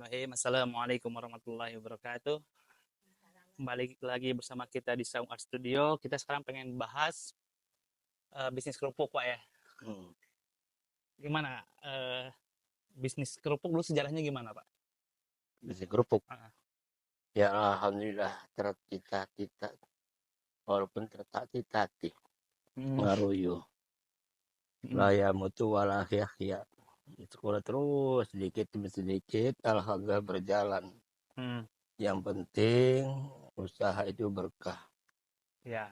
Bismillahirrahmanirrahim. Assalamualaikum warahmatullahi wabarakatuh. Kembali lagi bersama kita di Saung Art Studio. Kita sekarang pengen bahas bisnis kerupuk, Pak ya. Hmm, Gimana bisnis kerupuk dulu sejarahnya gimana, Pak? Bisi kerupuk. Ah, Ya alhamdulillah tercita-cita walaupun tertatih-tatih hmm, ngaruyu. hmm, Laya mutu wala ya. Sekolah terus sedikit demi sedikit alhamdulillah berjalan. hmm, Yang penting usaha itu berkah. ya,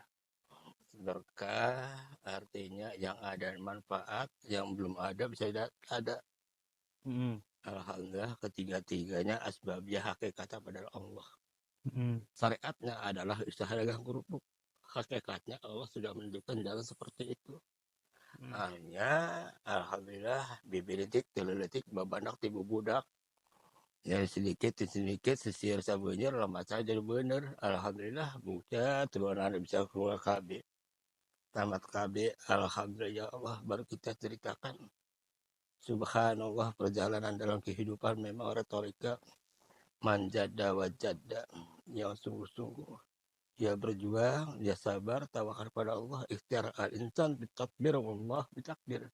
Berkah artinya yang ada manfaat, yang belum ada bisa ada. hmm, Alhamdulillah ketiga-tiganya asbabnya hakikatnya pada Allah. hmm, Syariatnya adalah usaha dagang kerupuk. Hakikatnya Allah sudah menunjukkan jalan seperti itu. hmm, Hanya alhamdulillah bibiritik teleletik babanak tibu budak ya sedikit sisir sabunya lama saja jadi bener. Alhamdulillah bukti turunan bisa keluar KB tamat KB. Alhamdulillah ya Allah baru kita ceritakan subhanallah perjalanan dalam kehidupan memang retorika manjada wajada yang sungguh-sungguh. Dia berjuang, dia sabar, tawakal pada Allah, ikhtiar al-insan bitakbir, Allah bitakbir.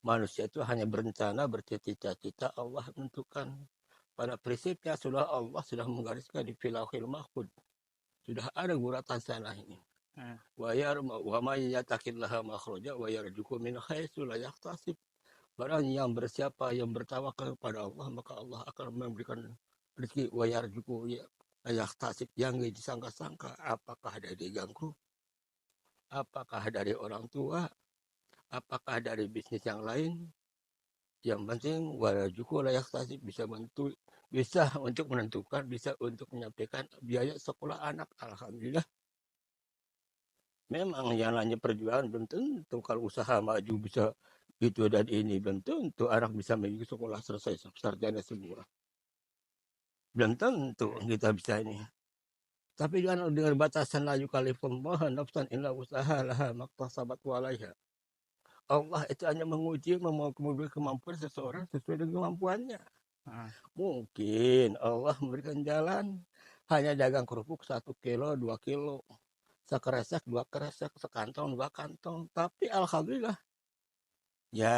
Manusia itu hanya berencana, bercita-cita, Allah menentukan. Pada prinsipnya sudah Allah sudah menggariskan di filahil mahfud. Sudah ada guratan sana ini. hmm, Wa may yattaqillaha makhraja wa yarzuqhu min haitsu la yahtasib. Barang yang bersiapa yang bertawakal kepada Allah, maka Allah akan memberikan rezeki wa yarzuqhu tasib yang disangka-sangka. Apakah dari ganggu, apakah dari orang tua, apakah dari bisnis yang lain. Yang penting walajuku layak tasib bisa bisa untuk menentukan, bisa untuk menyampaikan biaya sekolah anak. Alhamdulillah. Memang yang lainnya perjuangan belum tentu kalau usaha maju bisa itu dan ini belum tentu anak bisa mengikuti sekolah selesai sarjana semua. Belum tentu ya, kita bisa ini. Tapi dengan batasan laju kalifullah nafsan illa usaha laha maktasabat walaiha. Allah itu hanya menguji memberi kemampuan seseorang sesuai dengan kemampuannya. ah, Mungkin Allah memberikan jalan hanya dagang kerupuk 1 kilo, 2 kilo, sekeresek, 2 keresek, sekantong, 2 kantong. Tapi alhamdulillah, ya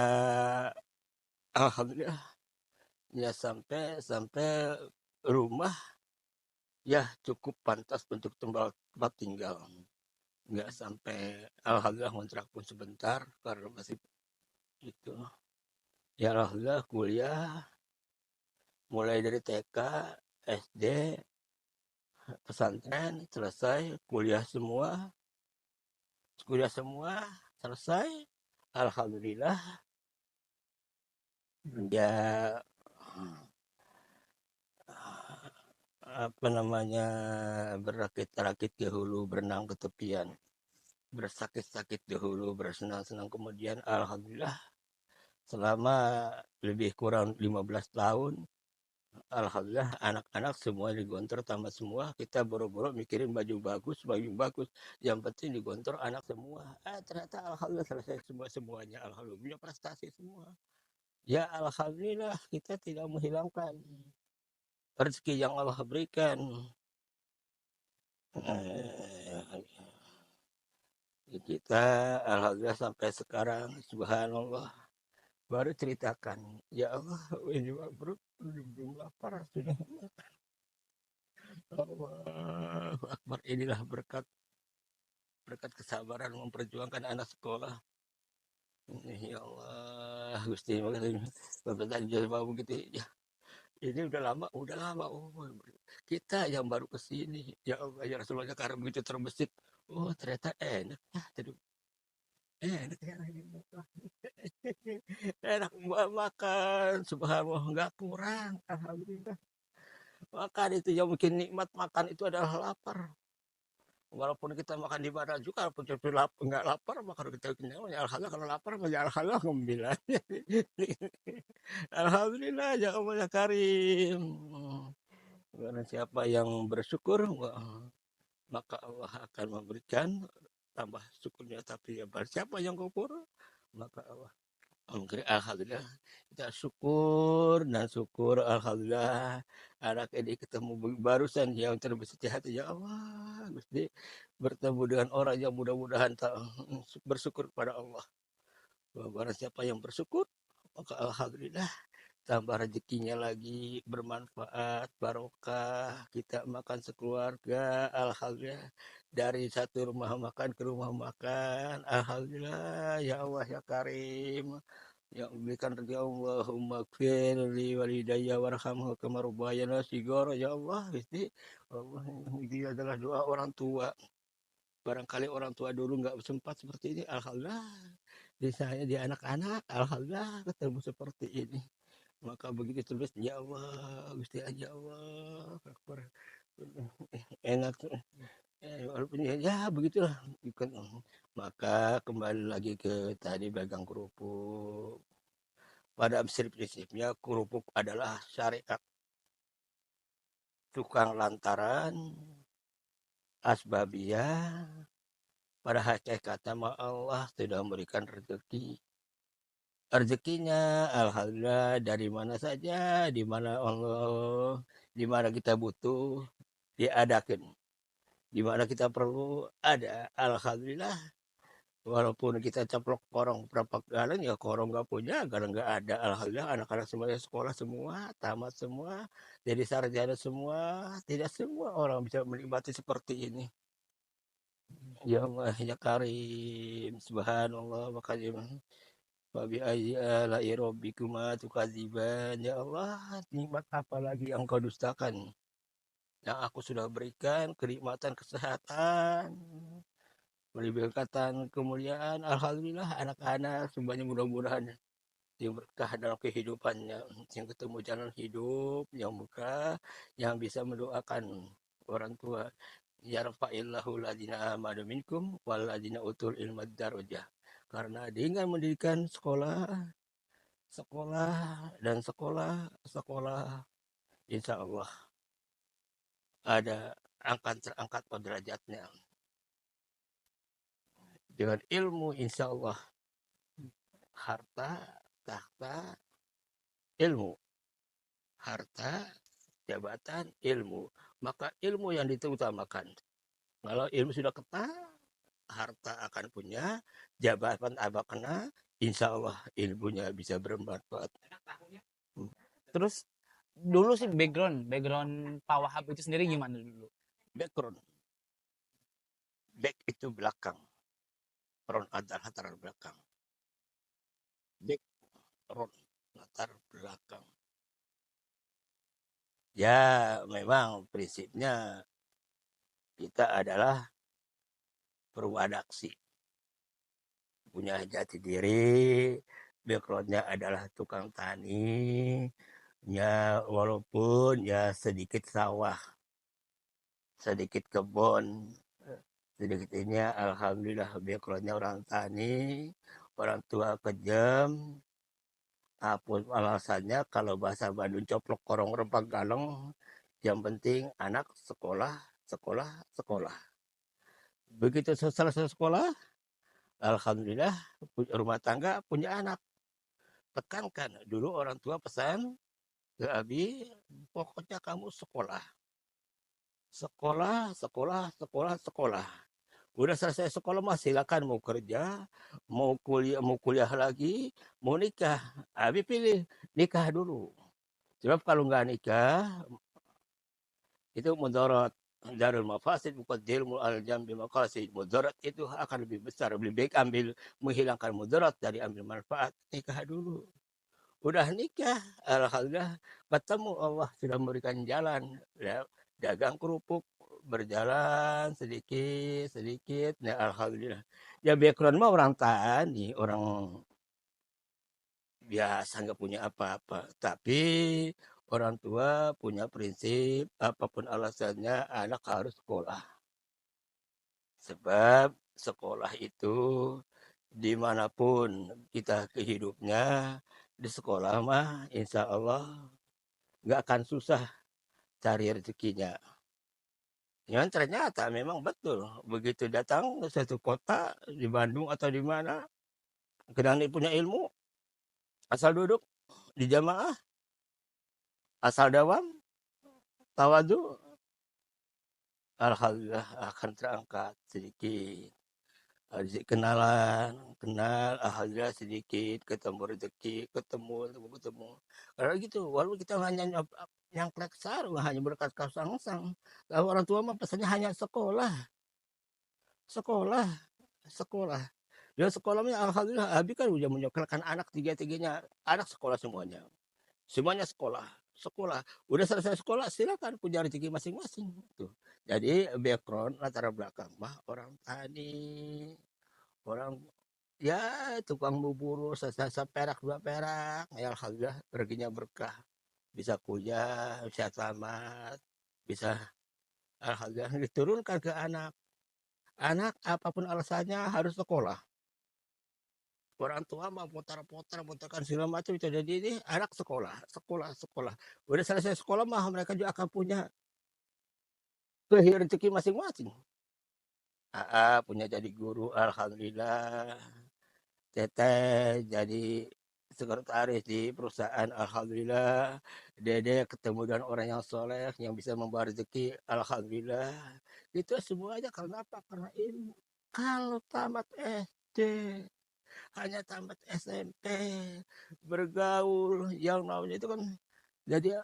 alhamdulillah, ya sampai sampai rumah ya cukup pantas untuk tempat tinggal. Nggak sampai alhamdulillah kontrak pun sebentar karena masih itu. Ya alhamdulillah kuliah mulai dari TK, SD, pesantren selesai, kuliah semua selesai. Alhamdulillah ya apa namanya berakit-rakit ke hulu, berenang ke tepian, bersakit-sakit dahulu, bersenang-senang kemudian. Alhamdulillah selama lebih kurang 15 tahun alhamdulillah anak-anak semua digontor tamat semua. Kita boro-boro mikirin baju bagus. Yang penting digontor anak semua. Ternyata alhamdulillah selesai semuanya. Alhamdulillah punya prestasi semua. Ya alhamdulillah kita tidak menghilangkan rezeki yang Allah berikan. Kita alhamdulillah sampai sekarang subhanallah baru ceritakan ya Allah ini perut belum lapar sudah Allah Akbar. Inilah berkat berkat kesabaran memperjuangkan anak sekolah. Ya Allah, Gusti Bapak tadi jawab begitu. Ya, ini udah lama. Oh, kita yang baru ke sini. Ya Allah, ya Rasulullah karena begitu terbesit. Oh, ternyata enak ya. Jadi enak ya. Enak makan, subhanallah nggak kurang. Alhamdulillah. Makan itu yang mungkin nikmat makan itu adalah lapar. Walaupun kita makan di mana juga, walaupun kita nggak lapar, maka kalau kita kenyang, ya alhamdulillah. Kalau lapar, ya alhamdulillah ngembilan. Alhamdulillah, ya Allah ya Karim. Karena siapa yang bersyukur, maka Allah akan memberikan tambah syukurnya. Tapi ya siapa yang kufur, maka Allah. Alhamdulillah kita syukur dan syukur alhamdulillah anak ini ketemu barusan yang terbesar hati ya Allah Gusti bertemu dengan orang yang mudah-mudahan bersyukur kepada Allah. Barang siapa yang bersyukur maka alhamdulillah tambah rezekinya lagi bermanfaat barokah kita makan sekeluarga alhamdulillah dari satu rumah makan ke rumah makan alhamdulillah ya Allah ya Karim yang berikan rezeki Allahumma kfir li walidayya warhamhu kama rabbayana shighara ya Allah Gusti Allah ini adalah doa orang tua barangkali orang tua dulu nggak sempat seperti ini alhamdulillah di saya di anak-anak alhamdulillah ketemu seperti ini maka begitu terus ya Allah Gusti ya Allah Akbar enak walaupun ya begitulah maka kembali lagi ke tadi pegang kerupuk pada prinsipnya kerupuk adalah syariat tukang lantaran asbabiyah pada hakikatnya Allah sudah memberikan rezekinya alhamdulillah dari mana saja di mana Allah di mana kita butuh diadakan di mana kita perlu ada alhamdulillah walaupun kita ceplok korong berapa kali ya korong nggak punya karena nggak ada alhamdulillah anak-anak semuanya sekolah semua tamat semua jadi sarjana semua tidak semua orang bisa menikmati seperti ini ya Allah ya Karim subhanallah makanya Wabi ayya rabbikuma tukadziban ya Allah nikmat apa lagi yang kau dustakan yang aku sudah berikan kenikmatan kesehatan berkatan kemuliaan alhamdulillah anak-anak semuanya mudah-mudahan yang berkah dalam kehidupannya yang ketemu jalan hidup yang berkah yang bisa mendoakan orang tua yarfa'illahu ladina amanu minkum wal ladina utul ilma darajah karena dengan mendirikan sekolah sekolah dan sekolah insya Allah ada akan terangkat derajatnya dengan ilmu insya Allah harta tahta ilmu harta jabatan ilmu maka ilmu yang diutamakan kalau ilmu sudah kena harta akan punya jabatan apa kena insya Allah ilmunya bisa bermanfaat Terus dulu sih background Pak Wahab itu sendiri gimana dulu? background back itu belakang front adalah latar belakang background latar belakang ya memang prinsipnya kita adalah perwadaksi punya jati diri backgroundnya adalah tukang tani ya walaupun ya sedikit sawah sedikit kebun sedikit ini alhamdulillah backgroundnya orang tani orang tua kejam apapun alasannya kalau bahasa Bandung coplok korong rempang galong yang penting anak sekolah sekolah sekolah begitu selesai sekolah alhamdulillah rumah tangga punya anak tekankan dulu orang tua pesan ke Abi pokoknya kamu sekolah sekolah sekolah sekolah sekolah udah selesai sekolah mah silakan mau kerja mau kuliah lagi mau nikah Abi pilih nikah dulu sebab kalau nggak nikah itu mudarat darul mafasid muqaddirul al jambi maqasid mudarat itu akan lebih besar lebih baik ambil menghilangkan mudarat dari ambil manfaat nikah dulu udah nikah alhamdulillah ketemu Allah sudah memberikan jalan ya, dagang kerupuk berjalan sedikit sedikit ya alhamdulillah ya background mah orang tani orang biasa nggak punya apa-apa tapi orang tua punya prinsip apapun alasannya anak harus sekolah sebab sekolah itu dimanapun kita kehidupnya di sekolah mah insya Allah nggak akan susah cari rezekinya. Yang ternyata memang betul begitu datang ke satu kota di Bandung atau di mana, kedang punya ilmu, Asal duduk di jamaah, asal dawam, tawadu, alhamdulillah akan terangkat sedikit. Kenalan, kenal, alhamdulillah sedikit, ketemu rezeki, ketemu. Kalau gitu, walaupun kita hanya nyangklek sarung, hanya berkat sang. Kalau orang tua mah pesannya hanya sekolah, sekolah, sekolah. Dia sekolahnya alhamdulillah, Abi kan udah menyekolahkan anak tiga-tiganya, anak sekolah semuanya. Semuanya sekolah, sekolah. Udah selesai sekolah, silakan punya rezeki masing-masing. Tuh. Jadi background latar belakang mah orang tani, orang ya tukang bubur sasa perak dua perak, ya alhamdulillah rezekinya berkah, bisa kuliah, bisa tamat, bisa alhamdulillah diturunkan ke anak. Anak apapun alasannya harus sekolah. Orang tua mah putar-putar, putarkan segala macam itu. Jadi ini anak sekolah, sekolah, sekolah. Udah selesai sekolah mah mereka juga akan punya rezeki masing-masing. Punya jadi guru, alhamdulillah. Teteh jadi sekretaris di perusahaan, alhamdulillah. Dede ketemu dengan orang yang soleh yang bisa membawa rezeki, alhamdulillah. Itu semuanya karena apa? Karena ilmu. Kalau tamat SD, hanya tamat SMP, bergaul yang namanya itu kan jadi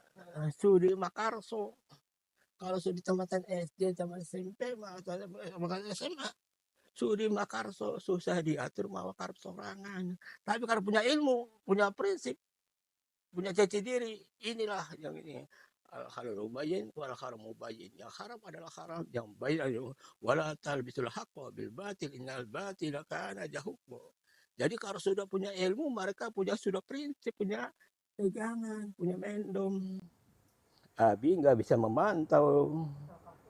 studi makarso. Kalau studi tamatan SD, tamat SMP, tamat SMA, studi makarso susah diatur mau karep sorangan. Tapi kalau punya ilmu, punya prinsip, punya jati diri, inilah yang ini. Al halal mubayyin wal haram mubayyin. Yang haram adalah haram, yang baik adalah wala talbisul haqqa bil batil innal batila kana zahuqa. Jadi kalau sudah punya ilmu, mereka punya sudah prinsip, punya pegangan, punya mendom. Abi nggak bisa memantau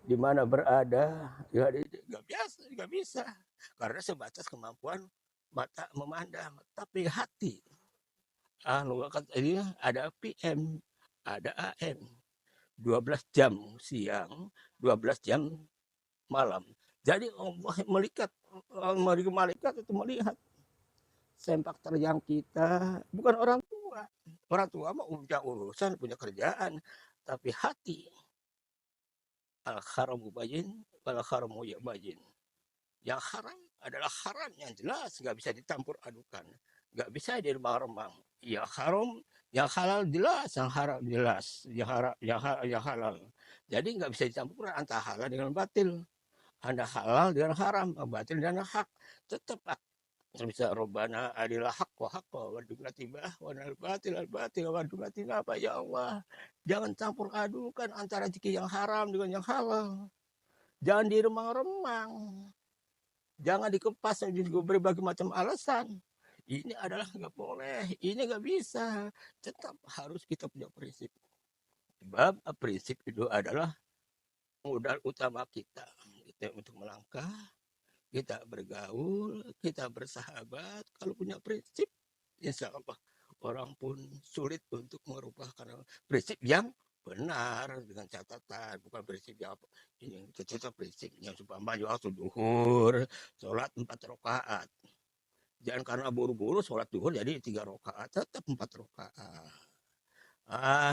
di mana berada, nggak biasa, nggak bisa, karena sebatas kemampuan mata memandang, tapi hati ini ada PM, ada AM, 12 jam siang, 12 jam malam. Jadi Allah malaikat itu melihat sempak terjang kita, bukan orang tua. Orang tua mah punya urusan, punya kerjaan, tapi hati al haramu bayin, wal haramu ya bayin. Yang haram adalah haram yang jelas, nggak bisa ditampur adukan, nggak bisa diremang-remang. Yang haram, yang halal jelas, yang haram jelas, yang halal. Jadi nggak bisa dicampur antara halal dengan batil, anda halal dengan haram, batil dengan hak. Tetap bisa robana adalah hak wa hak wa dugatibah wa batil al batil wa dugatina apa ya Allah. Jangan campur adukan antara rezeki yang haram dengan yang halal. Jangan diremang-remang. Jangan dikepas dengan berbagai macam alasan. Ini adalah nggak boleh, ini nggak bisa. Tetap harus kita punya prinsip. Sebab prinsip itu adalah modal utama kita. Kita untuk melangkah, kita bergaul, kita bersahabat. Kalau punya prinsip, insya Allah orang pun sulit untuk merubah karena prinsip yang benar dengan catatan, bukan prinsip yang apa ini kita prinsipnya supaya waktu duhur sholat 4 rakaat, jangan karena buru-buru sholat duhur jadi 3 rakaat, tetap 4 rakaat.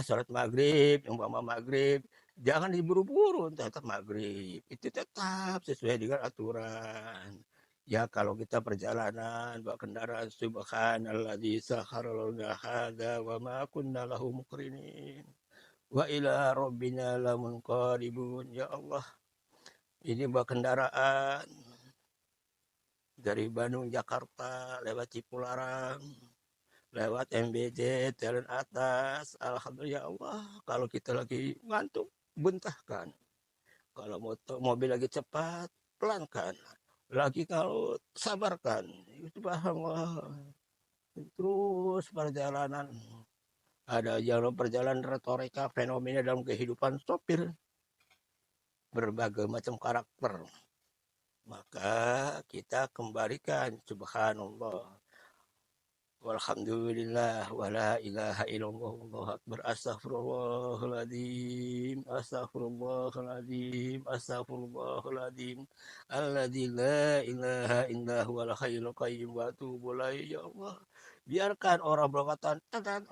Sholat maghrib, umpama maghrib, jangan diburu-buru, tetap maghrib. Itu tetap sesuai dengan aturan. Ya kalau kita perjalanan, bawa kendaraan, subhanalladzi sakhkhara lana hadza wa ma kunna lahu muqrinin. Wa ila rabbina lamunqalibun. Ya Allah, ini bawa kendaraan dari Bandung, Jakarta, lewat Cipularang, lewat MBJ, jalan atas, alhamdulillah ya Allah. Kalau kita lagi ngantuk, bentahkan. Kalau mobil lagi cepat, pelankan. Lagi kalau sabarkan. Itu Allah. Terus perjalanan. Ada jalan perjalanan retorika fenomena dalam kehidupan sopir. Berbagai macam karakter. Maka kita kembalikan subhanallah. Walhamdulillah wala ilaha illallah wallahu akbar astaghfirullahaladzim astaghfirullahaladzim astaghfirullahaladzim alladzi la ilaha illa huwal hayyul qayyum wa atubu ilaih. Ya Allah, Biarkan orang berkata,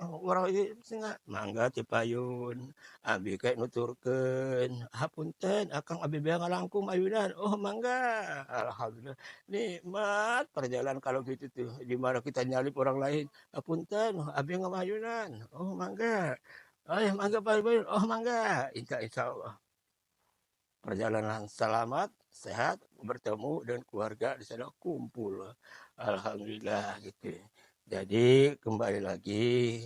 orang ini singa mangga cipayun, abi kayak nuturken, hapunten, akang abi beang langkung ayunan, oh mangga, alhamdulillah, nikmat perjalanan kalau gitu tuh, di mana kita nyalip orang lain, hapunten, abi ngamayunan, oh mangga, mangga Pak Ibu, oh mangga, insya Allah perjalanan selamat, sehat, bertemu dan keluarga di sana kumpul. Alhamdulillah gitu. Jadi kembali lagi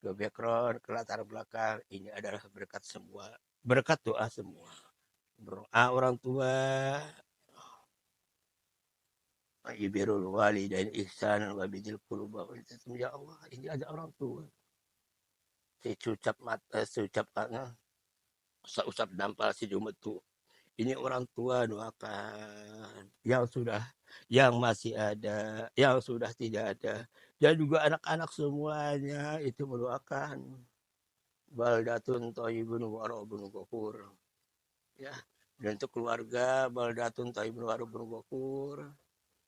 ke background, ke latar belakang, ini adalah berkat semua. Berkat doa semua. Doa orang tua, ibirul walidain ihsan wa bidil qurba. Ya Allah, ini ada orang tua. Secucap mata, secucap tangan, seusap dampal si jumetu. Ini orang tua doakan yang sudah, yang masih ada, yang sudah tidak ada, dan juga anak-anak semuanya itu mendoakan baldatun thayyibun wa rabbun ghafur, ya. Dan untuk keluarga baldatun thayyibun wa rabbun ghafur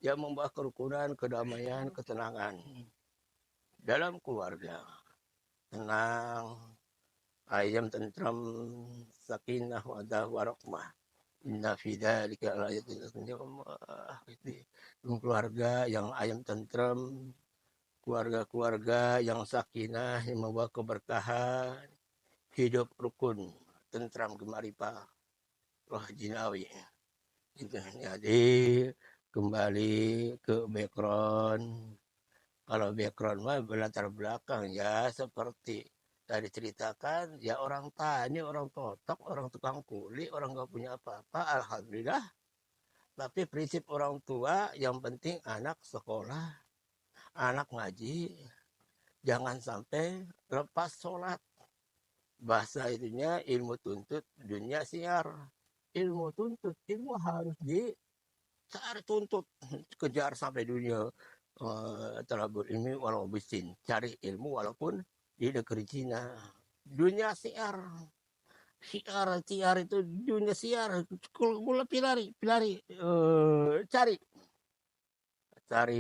yang membawa kerukunan, kedamaian, ketenangan dalam keluarga, tenang, ayam, tentram, sakinah, wadah, warahmah. Inna fi dzalika laayatin ya Allah. Itu keluarga yang ayam tentrem, keluarga-keluarga yang sakinah, yang membawa keberkahan, hidup rukun, tentram gemaripah, roh jinawi. Gitu. Jadi kembali ke background. Kalau background mah berlatar belakang ya seperti tadi ceritakan, ya orang tani, orang totok, orang tukang kuli, orang nggak punya apa-apa, alhamdulillah. Tapi prinsip orang tua yang penting anak sekolah, anak ngaji, jangan sampai lepas sholat. Bahasa itunya ilmu tuntut, dunia siar. Ilmu tuntut, ilmu harus dicari tuntut, kejar sampai dunia telah berilmu walau bisin. Cari ilmu walaupun di negeri Cina. Dunia siar. Siar itu dunia siar. Gula pilari, cari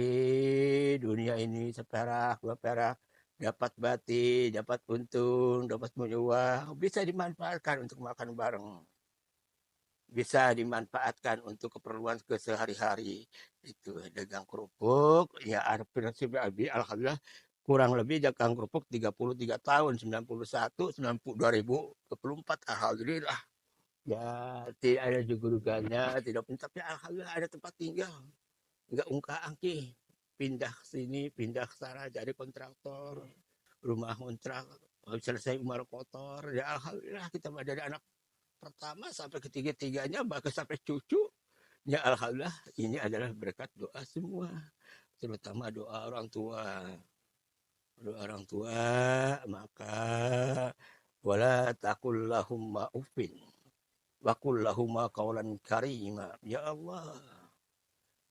dunia ini seperak, dua perak, dapat bati, dapat untung, dapat uang, bisa dimanfaatkan untuk makan bareng, bisa dimanfaatkan untuk keperluan kesehari-hari. Itu dagang kerupuk, ya ada prinsip alhamdulillah kurang lebih dagang kerupuk 33 tahun, 91, 2024, alhamdulillah. Ya, tidak ada juga-duganya, tidak pun, tapi alhamdulillah ada tempat tinggal. Nggak ungka-angki, pindah sini, pindah sana, jadi kontraktor, rumah kontrak, selesai umar kotor, ya alhamdulillah kita dari anak pertama sampai ketiga-tiganya, bahkan sampai cucu, ya alhamdulillah ini adalah berkat doa semua, terutama doa orang tua. Doa orang tua, maka wala takul lahum ma'ufin, wa qul lahum qawlan karima. Ya Allah,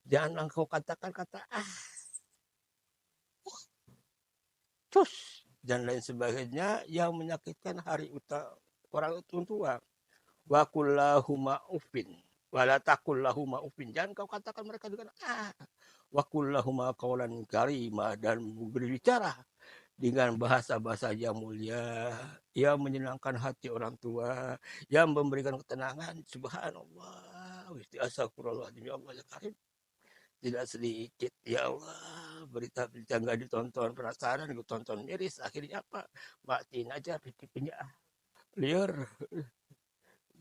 jangan engkau katakan kata cus dan lain sebagainya yang menyakitkan hari orang tua. Wa kullahuma ufin wala takullahuma ufin, jangan kau katakan mereka dengan wa kullahuma qaulan karima, dan berbicara dengan bahasa-bahasa yang mulia yang menyenangkan hati orang tua, yang memberikan ketenangan. Subhanallah, astagfirullahaladzim, ya Allah ya Karim, tidak sedikit ya Allah berita-berita nggak ditonton, penasaran gue tonton miris, akhirnya apa, matiin aja pipinya liar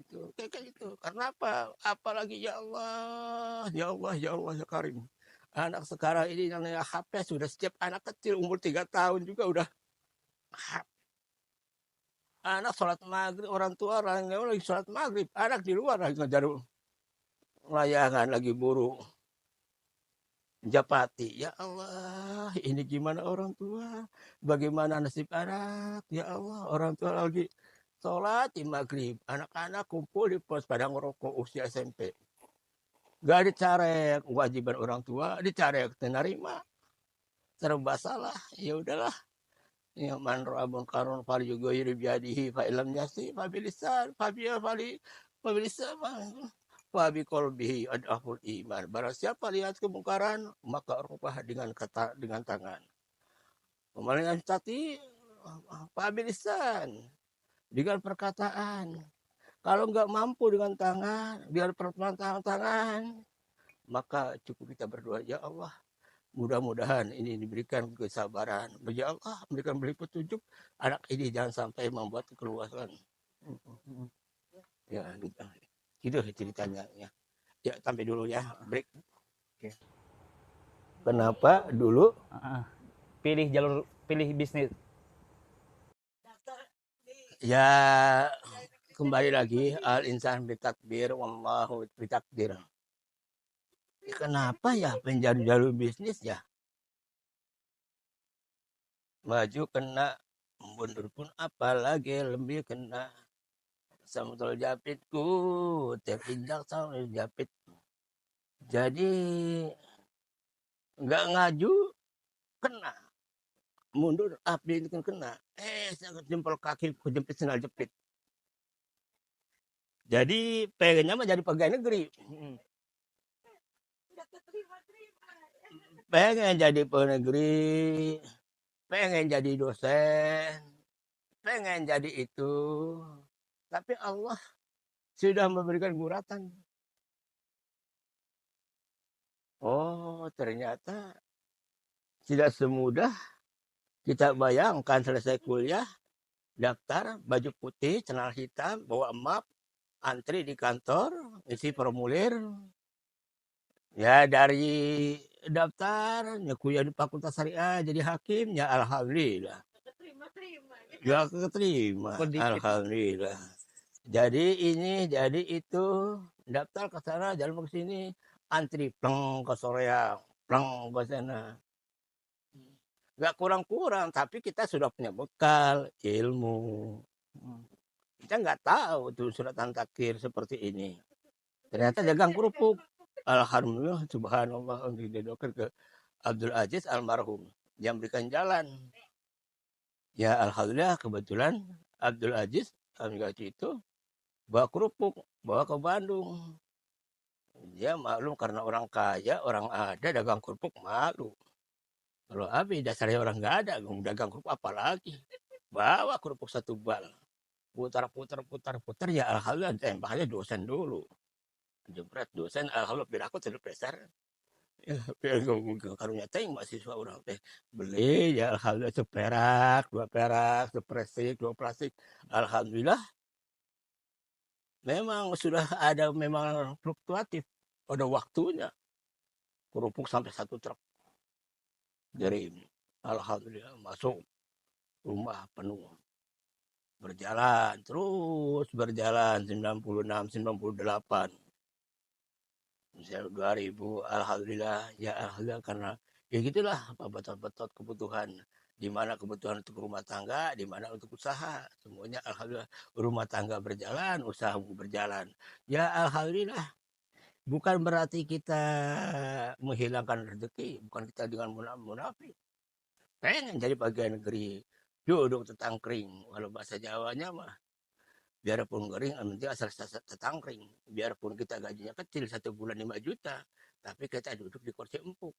gitu, kayak gitu. Karena apa, apalagi ya Allah ya Allah ya Allah ya Karim, anak sekarang ini namanya HP, sudah setiap anak kecil umur 3 tahun juga udah HP. Anak sholat maghrib, orang tua lagi sholat maghrib, anak di luar lagi ngejar layangan, lagi buru Japati. Ya Allah, ini gimana orang tua? Bagaimana nasib anak? Ya Allah, orang tua lagi sholat di maghrib, anak-anak kumpul di pos pada ngerokok usia SMP. Gak dicarek, kewajiban orang tua dicarek, terima, serba salah. Ya udahlah. Ya man rabun karun fal juga yuri biadihi fa ilam yasi fa bilisan fa bilisan Fabi kolbihi adaful iman. Barang siapa lihat kemungkaran, maka rubah dengan kata, dengan tangan. Pemalingan tadi pabilisan dengan perkataan. Kalau nggak mampu dengan tangan, dengan perpanjangan tangan, maka cukup kita berdoa, ya Allah, mudah-mudahan ini diberikan kesabaran. Ya Allah, berikan beri petunjuk anak ini jangan sampai membuat keluasan. Ya, gitu ceritanya. Ya, sampai dulu ya, break. Kenapa dulu? Pilih bisnis. Ya, kembali lagi al insan bitakbir wallahu bitakdir. Ya, kenapa ya penjadi jalur bisnis ya? Maju kena, mundur pun apalagi lebih kena. Samtul japitku terinjak samtul japit. Jadi nggak ngaju kena, mundur api itu kena. Saya jempol kaki kejepit sendal jepit. Jadi pengennya mah jadi pegawai negeri. Pengen jadi pegawai negeri, pengen jadi dosen, pengen jadi itu. Tapi Allah sudah memberikan guratan. Oh, ternyata tidak semudah kita bayangkan. Selesai kuliah, daftar, baju putih, celana hitam, bawa map, antri di kantor, isi formulir. Ya dari daftar, ya kuliah di Fakultas Syariah, jadi hakim, ya alhamdulillah. Ya keterima, alhamdulillah. Jadi ini, jadi itu, daftar ke sana, jalan ke sini, antri, pleng ke Soreang, pleng ke sana. Nggak kurang-kurang, tapi kita sudah punya bekal, ilmu. Kita nggak tahu tuh suratan takdir seperti ini. Ternyata dagang kerupuk. Alhamdulillah, subhanallah, didoakan ke Abdul Aziz almarhum yang berikan jalan. Ya alhamdulillah kebetulan Abdul Aziz almarhum itu bawa kerupuk, bawa ke Bandung. Dia maklum karena orang kaya, orang ada dagang kerupuk malu. Kalau Abi dasarnya orang nggak ada, dagang kerupuk apalagi. Bawa kerupuk satu bal. Putar, ya alhamdulillah tembaknya dosen dulu. Jebret dosen, alhamdulillah biar aku terpeser. Ya, biar karunya teh mahasiswa orang teh beli ya alhamdulillah seperak, dua perak, seplastik, dua plastik. Alhamdulillah memang sudah ada memang fluktuatif. Pada waktunya kerupuk sampai satu truk. Jadi alhamdulillah masuk rumah penuh. Berjalan terus berjalan 96, 98. 2000 alhamdulillah ya alhamdulillah karena ya gitulah betot-betot kebutuhan di mana kebutuhan untuk rumah tangga, di mana untuk usaha, semuanya alhamdulillah rumah tangga berjalan, usaha berjalan. Ya alhamdulillah bukan berarti kita menghilangkan rezeki, bukan kita dengan munafik. Pengen jadi pegawai negeri, duduk tetangkring, kalau bahasa Jawanya mah biarpun kering, yang penting asal tetangkring. Biarpun kita gajinya kecil, 1 bulan 5 juta, tapi kita duduk di kursi empuk.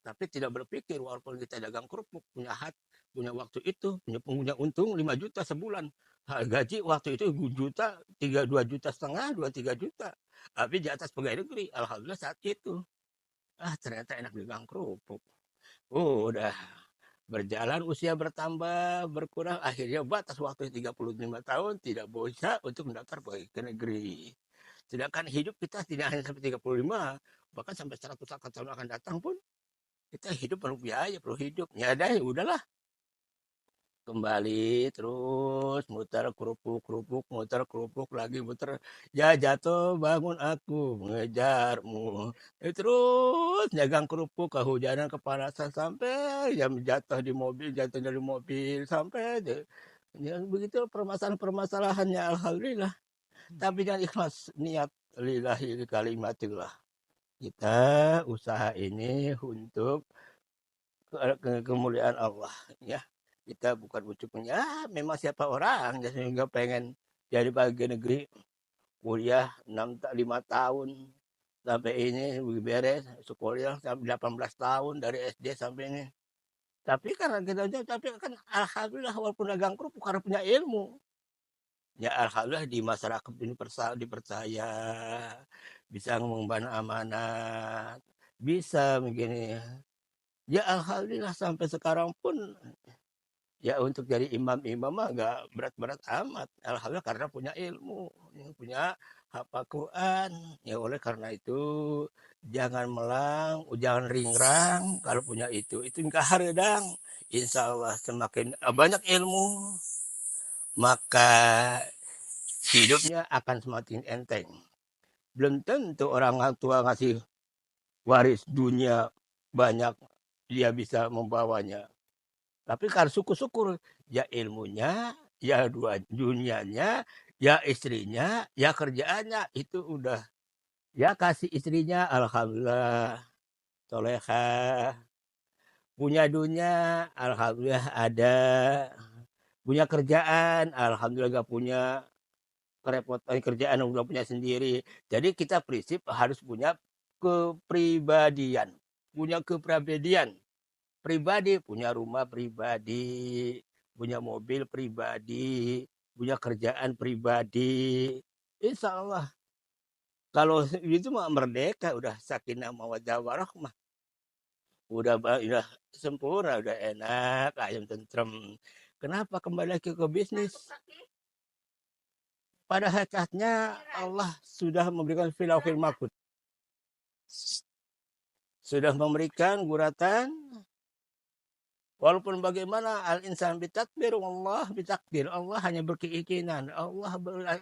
Tapi tidak berpikir, walaupun kita dagang kerupuk, punya punya waktu itu, punya untung 5 juta sebulan. Gaji waktu itu 2 juta, 2 juta setengah, 2-3 juta. Tapi di atas pegawai negeri, alhamdulillah saat itu. Ternyata enak dagang kerupuk. Udah berjalan usia bertambah, berkurang, akhirnya batas waktu 35 tahun tidak bisa untuk mendaftar ke negeri. Sedangkan hidup kita tidak hanya sampai 35, bahkan sampai 100 tahun akan datang pun kita hidup perlu biaya, perlu hidup. Ya dah, udahlah. Kembali terus muter kerupuk, muter kerupuk lagi, muter. Ya jatuh bangun aku mengejarmu. Terus dagang kerupuk, kehujanan, kepanasan sampai jam jatuh dari mobil sampai ya begitu permasalahan-permasalahannya alhamdulillah. Tapi dengan ikhlas niat lillahi kalimatillah. Kita usaha ini untuk kemuliaan Allah ya. Kita bukan ucapnya memang siapa orang sehingga pengen jadi pegawai negeri kuliah 5 tahun sampai ini beres sekolah sampai 18 tahun dari SD sampai ini Tapi karena kita tapi kan alhamdulillah walaupun dagang kerupuk karena punya ilmu. Ya alhamdulillah di masyarakat ini dipercaya, bisa mengemban amanat, bisa begini. Ya alhamdulillah sampai sekarang pun ya untuk jadi imam-imam mah nggak berat-berat amat. Alhamdulillah karena punya ilmu, punya hafal Quran. Ya oleh karena itu jangan melang, jangan ringrang kalau punya itu enggak haredang. Insya Allah semakin banyak ilmu, maka hidupnya akan semakin enteng. Belum tentu orang tua ngasih waris dunia banyak, dia bisa membawanya. Tapi kalau syukur-syukur, ya ilmunya, ya dunianya, ya istrinya, ya kerjaannya, itu udah. Ya kasih istrinya, alhamdulillah, solehah. Punya dunia, alhamdulillah ada. Punya kerjaan, alhamdulillah gak punya kerepotan kerjaan, udah punya sendiri. Jadi kita prinsip harus punya kepribadian. Punya kepribadian. Pribadi, punya rumah pribadi, punya mobil pribadi, punya kerjaan pribadi. Insya Allah. Kalau itu mah merdeka, udah sakinah mawaddah warahmah. Udah sempurna, udah enak, ayam tentrem. Kenapa kembali lagi ke bisnis? Pada hakikatnya Allah sudah memberikan filafil makut. Sudah memberikan guratan. Walaupun bagaimana al-insan bitakdir, Allah bitakdir. Allah hanya berkeinginan.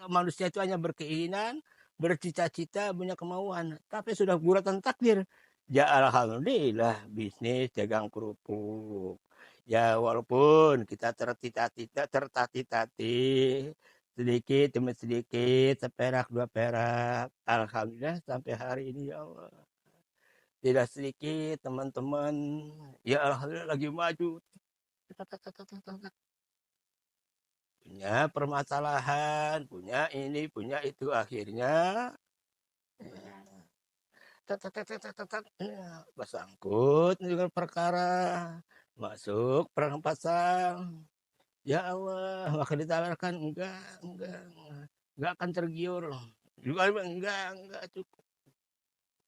Manusia itu hanya berkeinginan, bercita-cita, punya kemauan. Tapi sudah guratan takdir. Ya alhamdulillah bisnis dagang kerupuk. Ya walaupun kita tertati-tati, sedikit demi sedikit, seperak dua perak. Alhamdulillah sampai hari ini ya Allah. Tidak sedikit teman-teman, ya alhamdulillah lagi maju. Punya permasalahan, punya ini, punya itu, akhirnya bersangkut dengan perkara, masuk perang pasang. Ya Allah, maka ditawarkan enggak akan tergiur. Juga enggak cukup.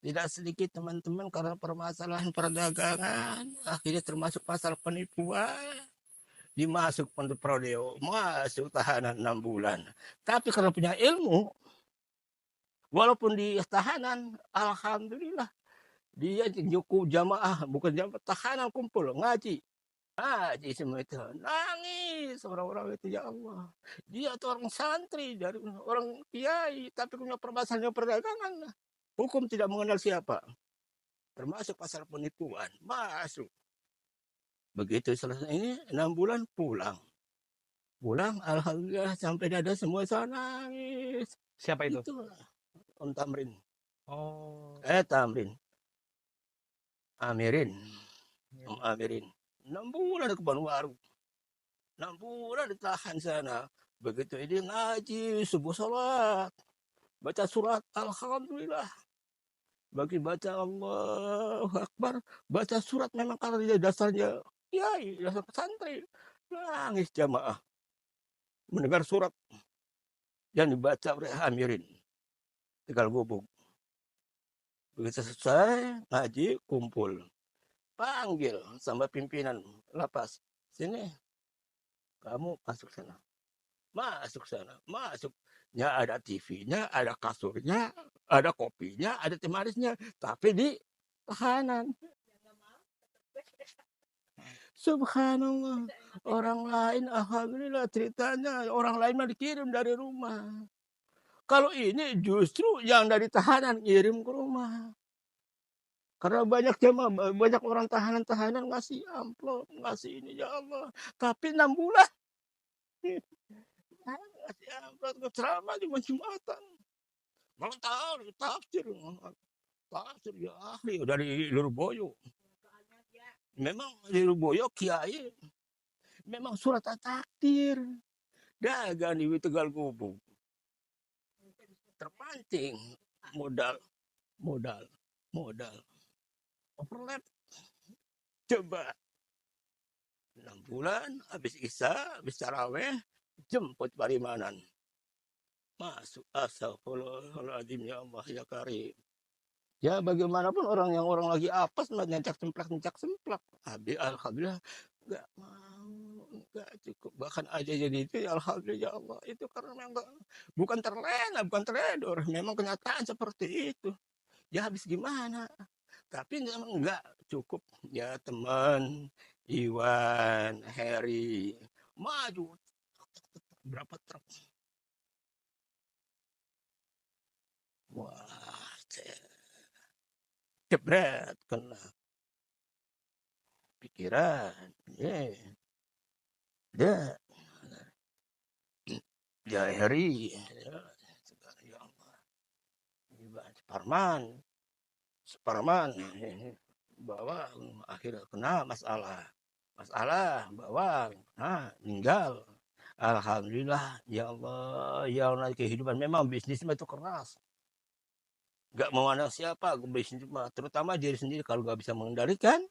Tidak sedikit teman-teman karena permasalahan perdagangan, akhirnya termasuk pasal penipuan, dimasuk untuk prodeo, masuk tahanan 6 bulan. Tapi karena punya ilmu, walaupun di tahanan, alhamdulillah dia nyuku jamaah, bukan jamaah, tahanan kumpul ngaji. Ngaji semua itu, nangis orang-orang itu, ya Allah. Dia tuh orang santri, dari orang kiai, tapi punya permasalahan perdagangan. Hukum tidak mengenal siapa. Termasuk pasal penipuan, masuk. Begitu selesai ini 6 bulan pulang. Pulang alhamdulillah sampai dada semua saya nangis. Siapa itu? Itu Om Tamrin. Oh. Tamrin. Amirin. Om Amirin. 6 bulan ke Banwaru. 6 bulan ditahan sana. Begitu ini ngaji, subuh salat. Baca surat alhamdulillah. Bagi baca Allahu Akbar, baca surat memang karena dia dasarnya kiai, dasar pesantren. Nangis jamaah mendengar surat yang dibaca oleh Amirin. Tegal Gubuk. Begitu selesai ngaji, kumpul. Panggil sama pimpinan lapas. Sini, kamu masuk sana. Masuk sana, masuk. Ya ada TV-nya, ada kasurnya, ada kopinya, ada teh manisnya. Tapi di tahanan. Subhanallah. Orang lain, alhamdulillah ceritanya. Orang lain mah dikirim dari rumah. Kalau ini justru yang dari tahanan kirim ke rumah. Karena banyak jemaah, banyak orang tahanan ngasih amplop, ngasih ini, ya Allah. Tapi 6 bulan. Ngasih amplop ke ceramah di Jumatan. Mau tahu tafsir. Tafsir ya ahli dari Lurboyo. Memang di Lurboyo kiai. Memang surat takdir. Dagang di Tegal Gubuk. Terpancing modal. Overlap. Coba 6 bulan, habis Isya, habis taraweh, jemput parimanan. Masuk, astagfirullahaladzim, ya Allah, ya Karim. Ya bagaimanapun orang lagi apes, nyencak semplak. Habis alhamdulillah nggak mau, nggak cukup. Bahkan aja jadi itu, ya alhamdulillah ya Allah. Itu karena memang bukan terlena, bukan teledor. Memang kenyataan seperti itu. Ya habis gimana? Tapi memang nggak cukup. Ya teman, Iwan, Heri, maju. Berapa truk? Wah, jebret, kena pikiran. Yeah. Ya, ya Heri, ya, ya Allah, Suparman, Suparman, bawa akhirnya kena masalah bawa, nah meninggal. Alhamdulillah, ya Allah, ya Allah, kehidupan memang bisnis itu keras. Gak mau anak siapa, bisnis terutama diri sendiri kalau gak bisa mengendalikan.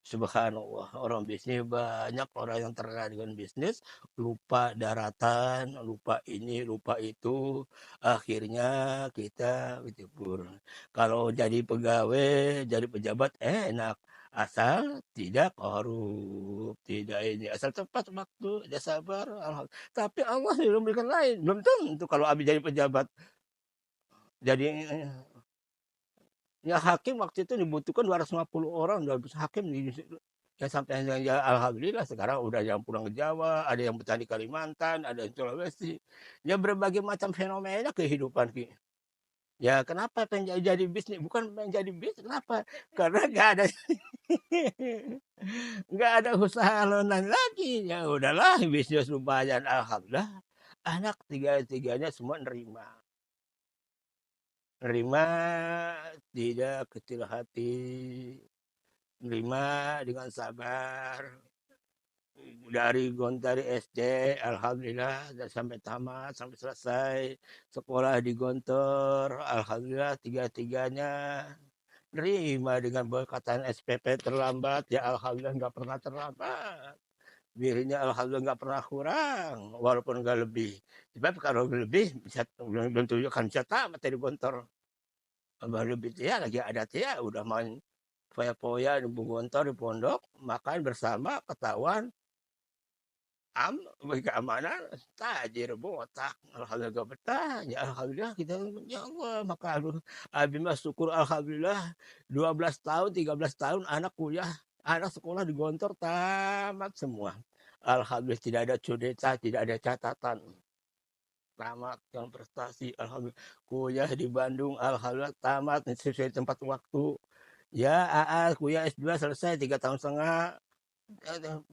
Subhanallah, orang bisnis banyak orang yang terkait dengan bisnis, lupa daratan, lupa ini, lupa itu. Akhirnya kita kecebur. Kalau jadi pegawai, jadi pejabat enak. Asal tidak korup, tidak ini. Asal tepat waktu, dia sabar. Tapi Allah belum memberikan lain. Belum tentu kalau Abi jadi pejabat. Jadi ya hakim waktu itu dibutuhkan 250 orang, 200 hakim ya sampai ya alhamdulillah sekarang udah yang pulang ke Jawa, ada yang betah di Kalimantan, ada yang Sulawesi. Ya berbagai macam fenomena kehidupan Ki. Ya kenapa pengen jadi bisnis? Bukan pengen jadi bisnis, kenapa? Karena nggak ada usaha lain lagi. Ya udahlah bisnis lumayan alhamdulillah. Anak tiga-tiganya semua nerima. Nerima, tidak kecil hati, nerima dengan sabar. Dari Gontari SD, alhamdulillah sampai tamat, sampai selesai sekolah di Gontor, alhamdulillah tiga-tiganya nerima dengan perkataan SPP terlambat, ya alhamdulillah nggak pernah terlambat. Dirinya alhamdulillah nggak pernah kurang, walaupun nggak lebih. Sebab kalau lebih bisa belum tunjukkan bisa tamat dari Gontor. Baru lebih ya lagi ada ya udah main foya-foya di Gontor di pondok, makan bersama, ketahuan bagi keamanan tajir botak alhamdulillah gak betah ya alhamdulillah kita ya Allah maka abi mah syukur alhamdulillah 12 tahun 13 tahun anak kuliah anak sekolah di Gontor tamat semua alhamdulillah tidak ada cudeta tidak ada catatan tamat yang prestasi alhamdulillah kuliah di Bandung alhamdulillah tamat sesuai tempat waktu ya kuliah S2 selesai 3 tahun setengah 2 3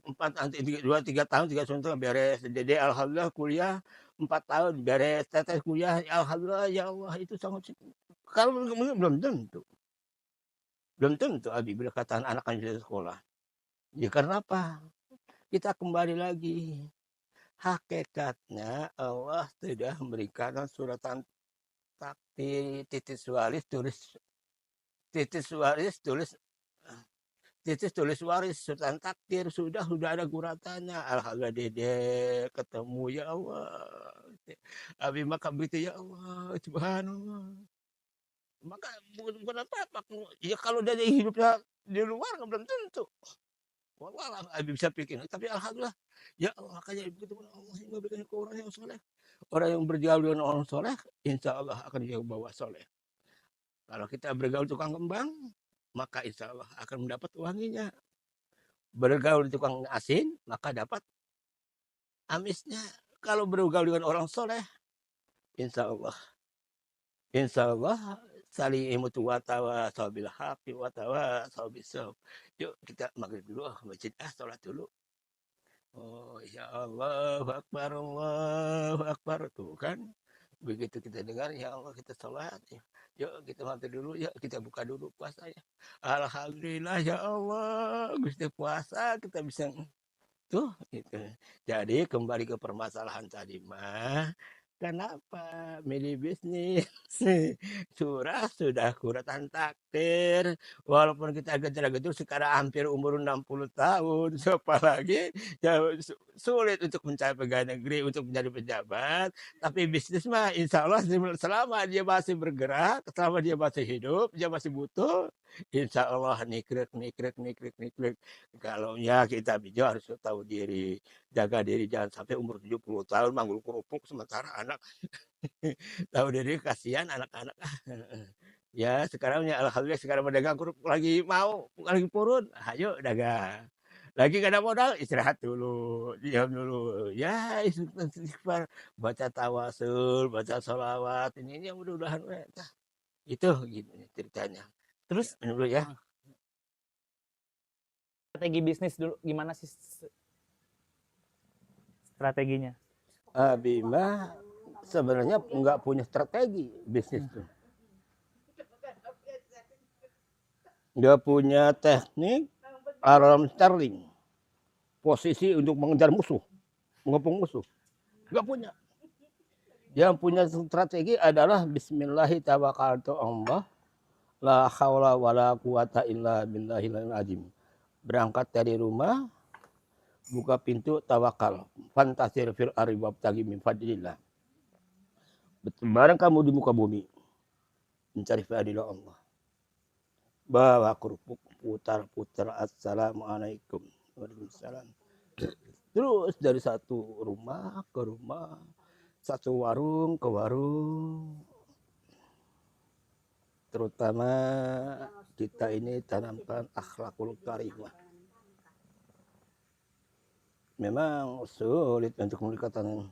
tahun 3 tahun beres jadi alhamdulillah kuliah 4 tahun beres tetes kuliah alhamdulillah ya Allah itu sangat kalau belum tentu Abi berkata anak kan bisa sekolah ya karena apa kita kembali lagi hakikatnya Allah sudah memberikan suratan takdir titis waris tulis tulis waris sultan takdir sudah ada guratannya alhamdulillah dede ketemu ya Allah abi maka begitu ya Allah subhanallah maka bukan apa-apa ya kalau dari hidupnya di luar kan belum tentu wallah abi bisa pikir tapi alhamdulillah ya Allah makanya begitu Allah yang memberikan ke orang yang soleh orang yang bergaul dengan orang soleh insya Allah akan dia bawa soleh kalau kita bergaul tukang kembang maka insya Allah akan mendapat wanginya bergaul di tukang asin maka dapat amisnya kalau bergaul dengan orang soleh insya Allah saling imutu watawa sabil haqi watawa sabil sob yuk kita maghrib dulu masjid sholat dulu oh ya Allah akbar tuh kan begitu kita dengar ya Allah kita sholat yuk kita mampir dulu yuk kita buka dulu puasanya alhamdulillah ya Allah Gusti puasa kita bisa tuh gitu. Jadi kembali ke permasalahan tadi mah Kenapa milih bisnis? Sudah kuratan takdir. Walaupun kita gejar-gejar sekarang hampir umur 60 tahun. Apalagi ya, sulit untuk mencapai pegawai negeri, untuk menjadi pejabat. Tapi bisnis mah insya Allah selama dia masih bergerak, selama dia masih hidup, dia masih butuh. Insya Allah nikrek. Kalau ya kita bijak harus tahu diri. Jaga diri, jangan sampai umur 70 tahun manggul kerupuk sementara anak tahu diri, kasihan anak-anak. Ya sekarang ya alhamdulillah sekarang pedagang kerupuk lagi lagi purun, ayo dagang. Lagi gak ada modal, istirahat dulu, diam dulu. Ya istighfar, baca tawasul, baca sholawat, ini mudah-mudahan. Itu gitu ceritanya. Terus dulu ya. Strategi bisnis dulu gimana sih strateginya? Bima sebenarnya nggak punya strategi bisnis tuh. Dia punya teknik alarm Sterling, posisi untuk mengejar musuh, mengepung musuh. Nggak punya. Yang punya strategi adalah Bismillahirrahmanirrahim. La haula wala quwata illa billahil azim. Berangkat dari rumah, buka pintu, tawakal. Fantasir fil ardi wabtaghi min fadlillah. Barang kamu di muka bumi, mencari fadilah Allah. Bawa kerupuk, putar-putar, assalamualaikum. Waalaikumsalam. Terus dari satu rumah ke rumah, satu warung ke warung. Terutama kita ini tanamkan akhlakul karimah. Memang sulit untuk mendekatkan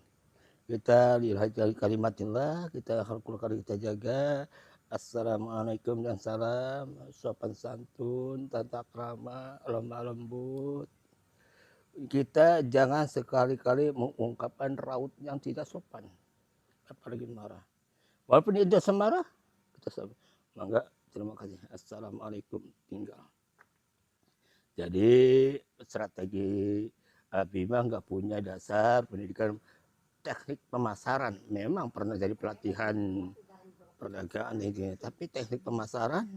kita lihat kalimatillah, kita akhlakul karimah kita jaga. Assalamualaikum dan salam, sopan santun, tata krama, lemah lembut. Kita jangan sekali-kali mengungkapkan raut yang tidak sopan, apalagi marah. Walaupun dia semarah, kita sabar. Mangga, terima kasih. Assalamualaikum, tinggal. Jadi strategi Bima nggak punya dasar pendidikan teknik pemasaran. Memang pernah jadi pelatihan perdagangan ini, tapi teknik pemasaran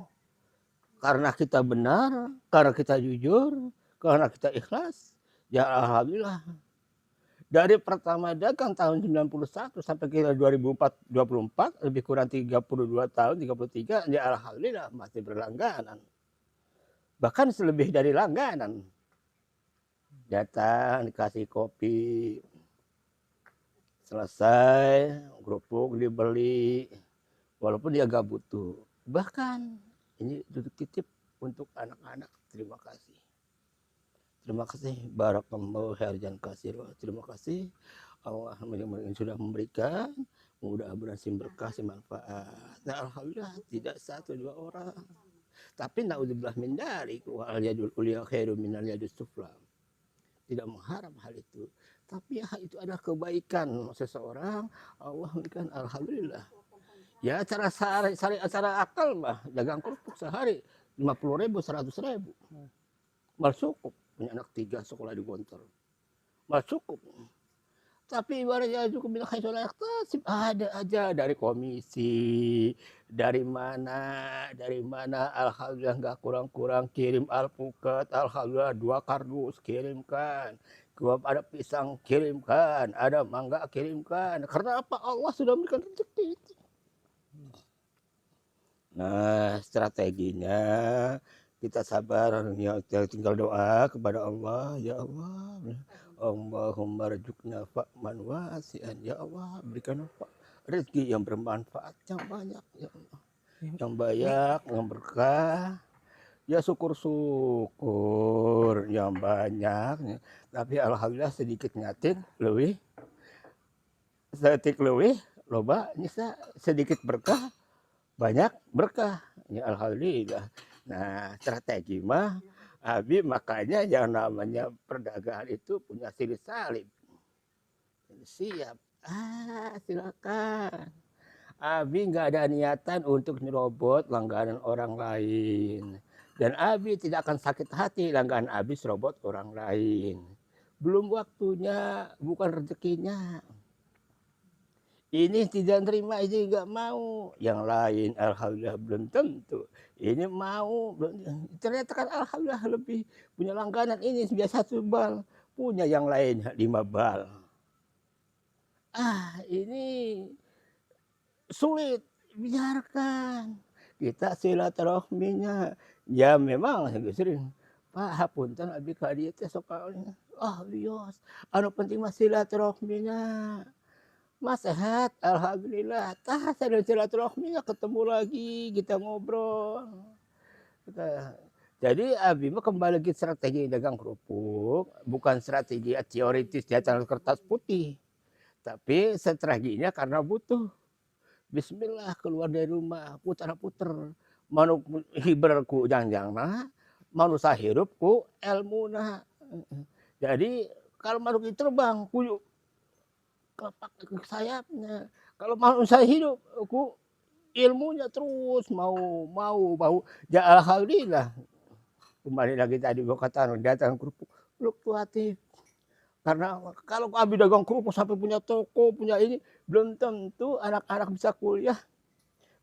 karena kita benar, karena kita jujur, karena kita ikhlas, ya alhamdulillah. Dari pertama dagang tahun 91 sampai kira 2024, lebih kurang 32 tahun, 33, ya alhamdulillah masih berlangganan. Bahkan selebih dari langganan. Datang, dikasih kopi, selesai, kerupuk dibeli, walaupun dia gak butuh. Bahkan ini duduk titip untuk anak-anak. Terima kasih. Terima kasih. Barakallahu khairan katsira. Terima kasih. Allah yang sudah memberikan. Mudah-mudahan berkah, manfaat. Nah, alhamdulillah tidak satu dua orang. Tapi naudzubillah min dzalik wa al yadul ulya khairu minal yadus sufla. Tidak mengharap hal itu. Tapi ya itu adalah kebaikan seseorang. Allah memberikan alhamdulillah. Ya cara akal mah dagang kerupuk sehari 50.000, 100.000. Mal cukup. Punya anak 3 sekolah di Gontor. Mal cukup. Tapi ibaratnya cukup bilang ada aja dari komisi, dari mana, alhamdulillah nggak kurang-kurang kirim alpukat, alhamdulillah 2 kardus kirimkan, ada pisang kirimkan, ada mangga kirimkan. Karena apa? Allah sudah memberikan rezeki. Nah strateginya kita sabar, ya tinggal doa kepada Allah, ya Allah. Allahumma rzuqna fa'man wasi'an, ya Allah berikan rezeki yang bermanfaat yang banyak, ya Allah. Yang banyak, yang berkah. Ya syukur yang banyak. Tapi alhamdulillah sedikit nyatik lebih. Sedikit lebih loba nyisa sedikit berkah, banyak berkah. Ya alhamdulillah. Nah, strategi mah Abi makanya yang namanya perdagangan itu punya siri salib. Siap. Silakan. Abi nggak ada niatan untuk nyerobot langganan orang lain. Dan Abi tidak akan sakit hati langganan Abi serobot orang lain. Belum waktunya, bukan rezekinya. Ini tidak terima, ini nggak mau. Yang lain alhamdulillah belum tentu. Ini mau, ternyata kan alhamdulillah lebih punya langganan ini biasa 1 bal, punya yang lain 5 bal. Ini sulit, biarkan. Kita silaturahminya. Ya memang sering, Pak hapunten abi ka dieu teh sok wios. Anu penting mah silaturahminya. Mas sehat, alhamdulillah. Tah sadar silaturahminya ketemu lagi, kita ngobrol. Jadi abi mah kembali lagi strategi dagang kerupuk, bukan strategi teoritis di atas kertas putih. Tapi strateginya karena butuh. Bismillah keluar dari rumah, putar-putar. Manuk hiber ku jangjangna, manuk sahirup ku elmuna. Jadi kalau manuk itu terbang, ku kelepak ke sayapnya. Kalau manuk saya hidup, ku ilmunya terus mau. Ya alhamdulillah. Kembali lagi tadi gua kata datang kerupuk fluktuatif. Karena kalau abi dagang kerupuk sampai punya toko, punya ini, belum tentu anak-anak bisa kuliah,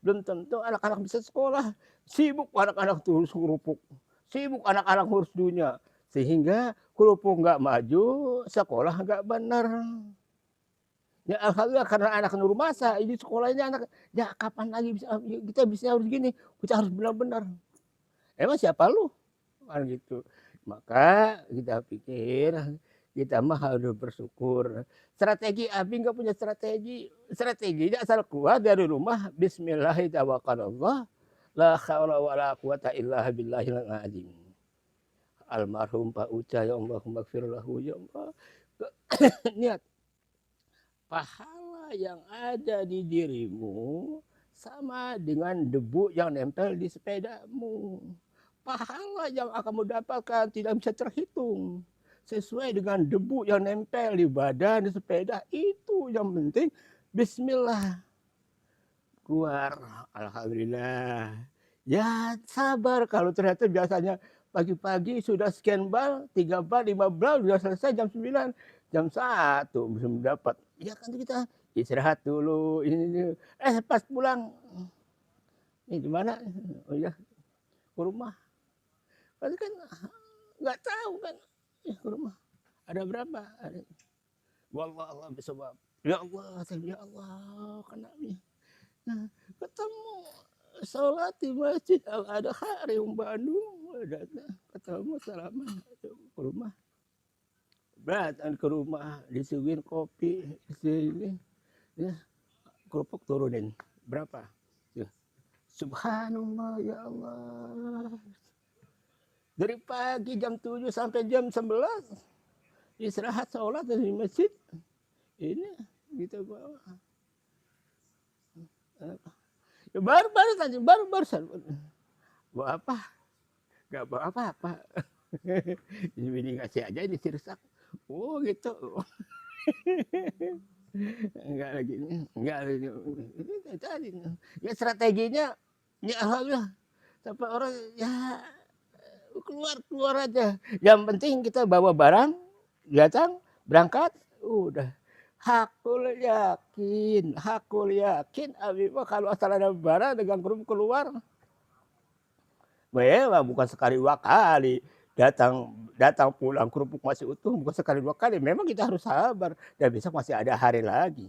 belum tentu anak-anak bisa sekolah. Sibuk anak-anak terus kerupuk, sibuk anak-anak ngurus dunia. Sehingga kerupuk nggak maju, sekolah nggak benar. Ya alhamdulillah karena anak nur masa, ini sekolahnya anak, ya kapan lagi bisa, kita bisa harus gini, kita harus benar-benar. Emang siapa lu? Kan gitu. Maka kita pikir, kita mah harus bersyukur. Strategi abi nggak punya strategi. Strateginya asal keluar dari rumah, bismillahirrahmanirrahim. La haula wala quwata illa billahil azim. Almarhum Pak Uca, ya Allah, maghfir lahu, ya Allah. Niat. Pahala yang ada di dirimu sama dengan debu yang nempel di sepedamu. Pahala yang akan mendapatkan tidak bisa terhitung. Sesuai dengan debu yang nempel di badan, di sepeda, itu yang penting. Bismillah. Keluar, alhamdulillah. Ya sabar, kalau ternyata biasanya pagi-pagi sudah sekian bal, 3 bal, 5 bal, sudah selesai jam 9, jam 1 belum dapat. Ya kan kita istirahat dulu, ini. Pas pulang, ini di mana? Oh ya, ke rumah. Pasti kan nggak tahu kan, ke rumah ada berapa? Wallah bisawab. Ya Allah, kenapa? Nah, ketemu sholat di Masjid Al-Adha Riung Bandung, ketemu salaman ke rumah. Datang ke rumah, disuguhin kopi, sini, ya, kerupuk turunin. Berapa? Ya. Subhanallah, ya Allah. Dari pagi jam 7 sampai jam 11, istirahat sholat di masjid. Ini kita bawa. Ya baru saja. Bawa apa? Gak bawa apa-apa. Ini ngasih aja ini sirsak. Oh gitu. Enggak lagi. Ini tadi. Ya strateginya, ya alhamdulillah. Sampai orang ya keluar aja. Yang penting kita bawa barang, datang, berangkat, udah. Hakul yakin. Abi mah kalau asal ada barang dengan kerupuk keluar, bukan sekali 2 kali. Datang pulang kerupuk masih utuh, bukan sekali 2 kali. Memang kita harus sabar. Dan besok masih ada hari lagi.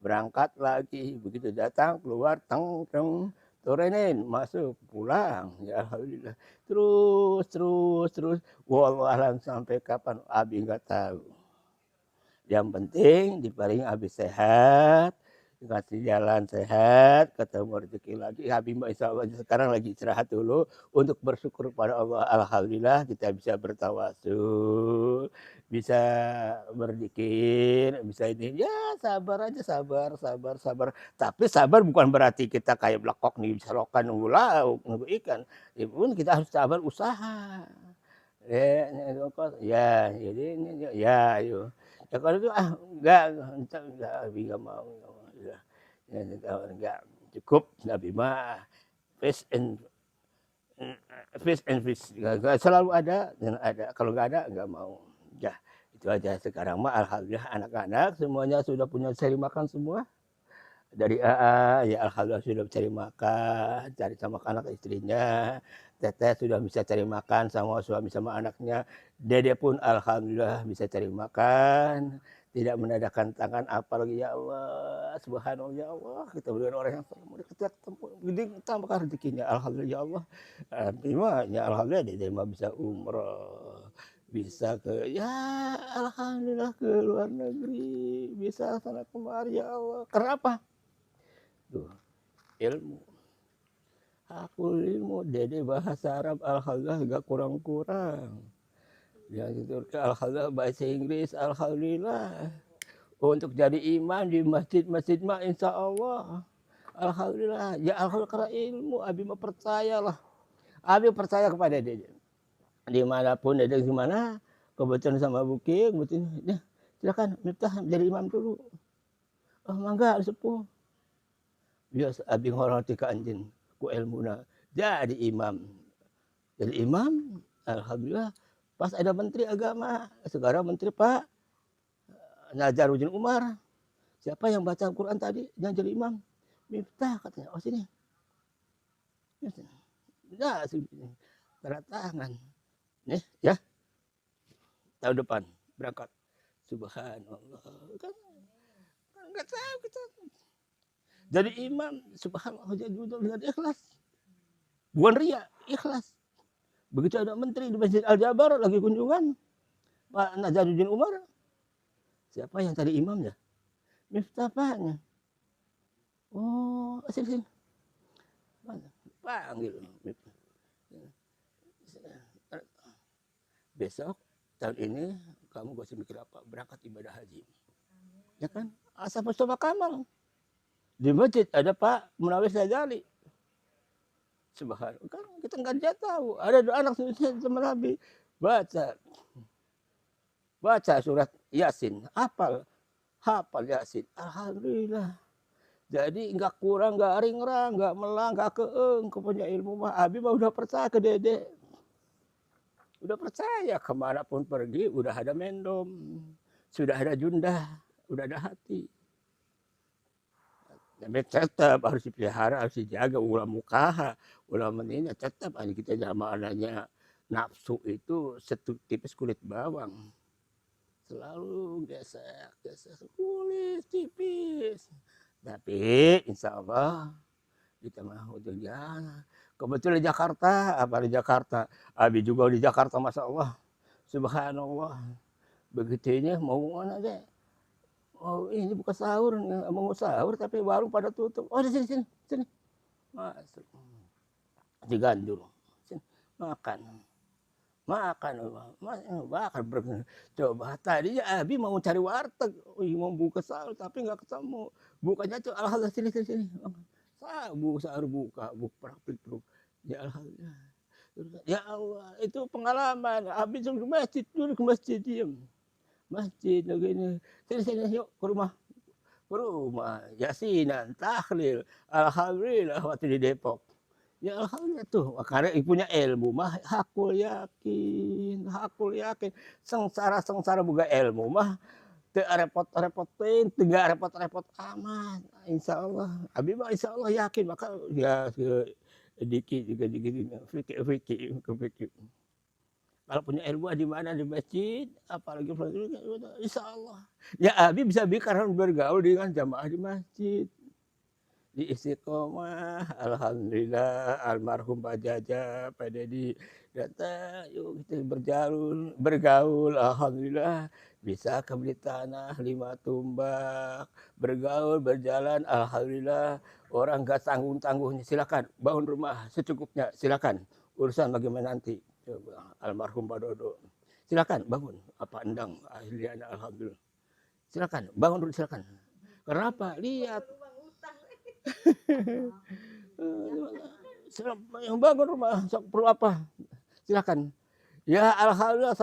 Berangkat lagi, begitu datang, keluar, turunin, masuk, pulang. Ya alhamdulillah. Terus. Wallahualam sampai kapan abi nggak tahu. Yang penting dipaling abi sehat, dikasih jalan sehat, ketemu rezeki lagi. Abi insya Allah sekarang lagi istirahat dulu untuk bersyukur pada Allah. Alhamdulillah kita bisa bertawasul, bisa berzikir, bisa ini. Ya sabar aja, sabar. Tapi sabar bukan berarti kita kayak blekok nih bisa lokan nunggu lauk, nunggu ikan. Ya pun kita harus sabar usaha. Ya, jadi ini ya, ayo. Ya kalau itu enggak mau. Enggak cukup Nabi mah fish and fish selalu ada dan ada, kalau enggak ada enggak mau. Ya itu aja. Sekarang mah alhamdulillah anak-anak semuanya sudah punya seri makan semua. Dari AA, ya alhamdulillah sudah cari makan, cari sama anak istrinya. Teteh sudah bisa cari makan sama suami sama anaknya. Dede pun alhamdulillah bisa cari makan. Tidak menadakan tangan apalagi ya Allah. Subhanallah ya Allah. Kita berikan orang yang kita gede tambahkan rezekinya. Alhamdulillah ya Allah. Ya alhamdulillah dede mah bisa umroh. Bisa ke ya alhamdulillah ke luar negeri. Bisa sana kemari ya Allah. Kenapa? Tuh, ilmu. Aku ilmu, dede bahasa Arab alhamdulillah gak kurang-kurang. Yang itu alhamdulillah bahasa Inggris alhamdulillah. Untuk jadi imam di masjid-masjid mah insya Allah. Alhamdulillah. Ya alhamdulillah karena ilmu. Abi mah percayalah. Abi percaya kepada dede. Dimanapun dede gimana. Kebetulan sama Buki. Kebetulan, ya, silakan Miftah jadi imam dulu. Oh mangga sepuh. Biasa abi ngoroti ka anjeun ku ilmuna jadi imam. Jadi imam alhamdulillah pas ada menteri agama, sekarang menteri Pak Nazaruddin Umar. Siapa yang baca Al-Quran tadi yang jadi imam? Miftah katanya. Oh sini. Nah, tanda tangan. Nih ya, tahun depan berangkat. Subhanallah. Kan enggak tahu kita. Jadi imam, subhanallah jadi dengan ikhlas. Bukan ria, ikhlas. Begitu ada menteri di Masjid Al-Jabar lagi kunjungan, Pak Nazaruddin Umar. Siapa yang tadi imamnya? Miftah Paknya. Oh, sini. Panggil. Besok, tahun ini, kamu gak usah mikir apa, berangkat ibadah haji. Ya kan? Asal Mustafa Kamal. Di masjid ada Pak Munawir Sajali. Subhanallah. Kan kita nggak tahu. Ada dua anak sama Nabi. Baca surat Yasin. Hafal Yasin. Alhamdulillah. Jadi nggak kurang, nggak ringrang, nggak melang, nggak keeng. Kepunya ilmu mah. Abi mah udah percaya ke dede. Udah percaya kemanapun pergi. Udah ada mendom. Sudah ada jundah. Udah ada hati. Tapi tetap harus dipelihara, harus dijaga ulama mukaha, ulama ini tetap hanya kita zamannya nafsu itu tipis kulit bawang. Selalu gesek kulit tipis. Tapi insya Allah kita mau jalan. Kebetulan di Jakarta, apa di Jakarta? Abi juga di Jakarta, masya Allah, subhanallah. Begitunya mau mana deh? Oh ini bukan sahur, mau sahur tapi warung pada tutup. Oh di sini. Masuk. Diganjur. Makan. Coba tadinya Abi mau cari warteg, mau buka sahur tapi nggak ketemu. Bukanya tuh alhamdulillah sini. Sahur buka praktik bro. Ya alhamdulillah. Ya Allah, itu pengalaman. Abi duduk ke masjid diem. Masjid begini. Sini yuk ke rumah yasinan tahlil alhamdulillah waktu di Depok ya alhamdulillah tuh karena punya ilmu mah hakul yakin sengsara buka ilmu mah teu repot-repotin teu repot amat insyaallah abi mah insyaallah yakin maka ya dikit juga fikih kalau punya ilmu di mana di masjid, apalagi insya Allah. Ya Abi bisa karena bergaul dengan jamaah di masjid. Di Istiqomah, alhamdulillah, almarhum Pak Jaja, Pak Dedi datang, yuk kita bergaul, alhamdulillah. Bisa kebeli tanah 5 tumbak, bergaul, berjalan, alhamdulillah. Orang gak tanggung-tanggung, silakan bangun rumah secukupnya, silakan. Urusan bagaimana nanti. Coba, almarhum Pak Dodo. Silakan bangun. Apa endang? Akhirnya alhamdulillah. Silakan bangun dulu silakan. Kenapa? Lihat. Yang bangun rumah perlu apa? Silakan. Ya alhamdulillah